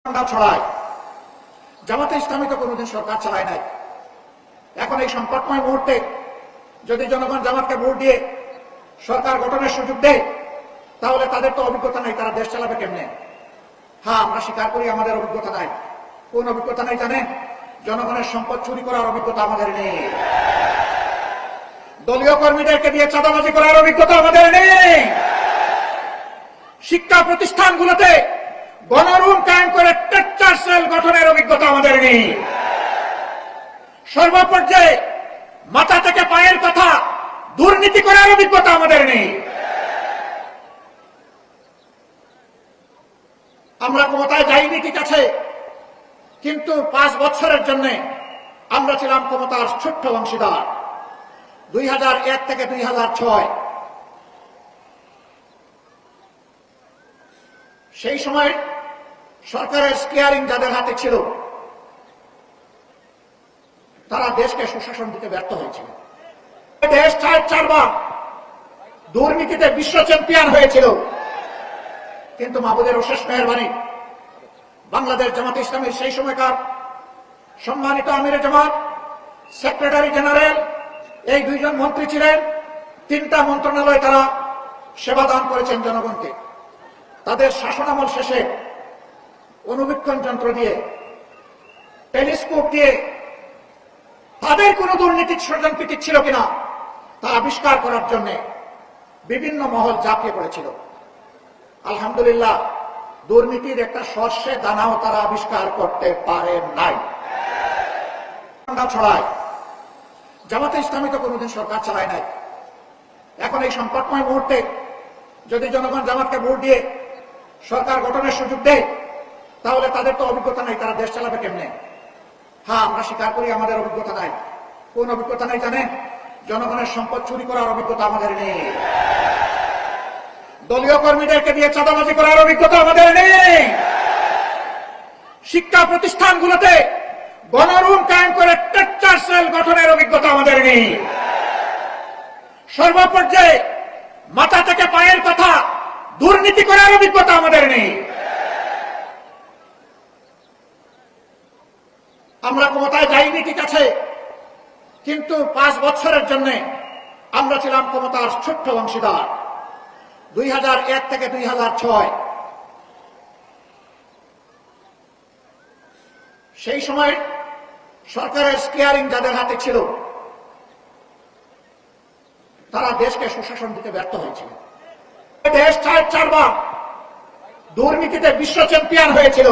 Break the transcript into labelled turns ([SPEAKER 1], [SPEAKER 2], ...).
[SPEAKER 1] ছড়ায়। জামাতে ইসলামী তো কোনোদিন সরকার চালায় নাই। এখন এই সংকটময় মুহূর্তে যদি জনগণ জামাতকে ভোট দিয়ে সরকার গঠনের সুযোগ দেয়, তাহলে তাদের তো অভিজ্ঞতা নাই, তারা দেশ চালাবে কেমনে? হ্যাঁ, আমরা স্বীকার করি আমাদের অভিজ্ঞতা নাই। কোন অভিজ্ঞতা নাই জানেন? জনগণের সম্পদ চুরি করার অভিজ্ঞতা আমাদের নেই। দলীয় কর্মীদেরকে দিয়ে চাঁদাবাজি করার অভিজ্ঞতা আমাদের নেই। শিক্ষা প্রতিষ্ঠানগুলোতে গণরুম কায়েম করে টেক্সটার সেল গঠনের অভিজ্ঞতা আমাদের নেই। সর্বপর্যায়ে মাথা থেকে পায়ের কথা দুর্নীতি করার অভিজ্ঞতা আমাদের নেই। আমরা ক্ষমতায় যাইনি ঠিক আছে, কিন্তু 5 বছরের জন্য আমরা ছিলাম ক্ষমতার ছোট্ট অংশীদার। 2001 থেকে 2006 সেই সময় সরকারের স্টিয়ারিং যাদের হাতে ছিল, তারা দেশকে সুশাসন দিতে ব্যর্থ হয়েছিল। দেশ 4বার দুর্নীতিতে বিশ্ব চ্যাম্পিয়ন হয়েছিল, কিন্তু মাহবুবের অশেষ মেহেরবানি বাংলাদেশ জামাতে ইসলামীর সেই সময়কার সম্মানিত আমিরে জামাত, সেক্রেটারি জেনারেল, এই 2 জন মন্ত্রী ছিলেন। 3টা মন্ত্রণালয় তারা সেবা দান করেছেন জনগণকে। তাদের শাসনামল শেষে অনুবীক্ষণ যন্ত্র দিয়ে, টেলিস্কোপ দিয়ে তাদের কোন দুর্নীতি ষড়যন্ত্র ছিল কিনা তা আবিষ্কার করার জন্য বিভিন্ন মহল ঝাঁপিয়ে পড়েছিল। আলহামদুলিল্লাহ, দুর্নীতির একটা শস্যে দানাও তারা আবিষ্কার করতে পারে নাই। ছড়ায়। জামাতে ইসলামী তো কোনোদিন সরকার চালায় নাই। এখন এই সংকটময় মুহূর্তে যদি জনগণ জামাতকে ভোট দিয়ে সরকার গঠনের সুযোগ দেয়, তাহলে তাদের তো অভিজ্ঞতা নাই, তারা দেশ চালাবে কেমনে? হ্যাঁ, আমরা স্বীকার করি আমাদের অভিজ্ঞতা নাই। কোন অভিজ্ঞতা নাই জানেন? জনগণের সম্পদ চুরি করার অভিজ্ঞতা আমাদের নেই। দলীয় কর্মীদেরকে দিয়ে চাঁদাবাজি করার অভিজ্ঞতা আমাদের নেই। শিক্ষা প্রতিষ্ঠানগুলোতে গণরুম কায়েম করে টেক্সটার সেল গঠনের অভিজ্ঞতা আমাদের নেই। সর্বপর্যায়ে মাথা থেকে পায়ের কথা দুর্নীতি করার অভিজ্ঞতা আমাদের নেই। আমরা ক্ষমতায় যাইনি ঠিক আছে, কিন্তু 5 বছরের জন্য আমরা ছিলাম ক্ষমতার ছোট্ট অংশীদার। 2001 থেকে 2006 সেই সময় সরকারের স্টিয়ারিং যাদের হাতে ছিল, তারা দেশকে সুশাসন দিতে ব্যর্থ হয়েছিল। দেশ 4বার দুর্নীতিতে বিশ্ব চ্যাম্পিয়ন হয়েছিল,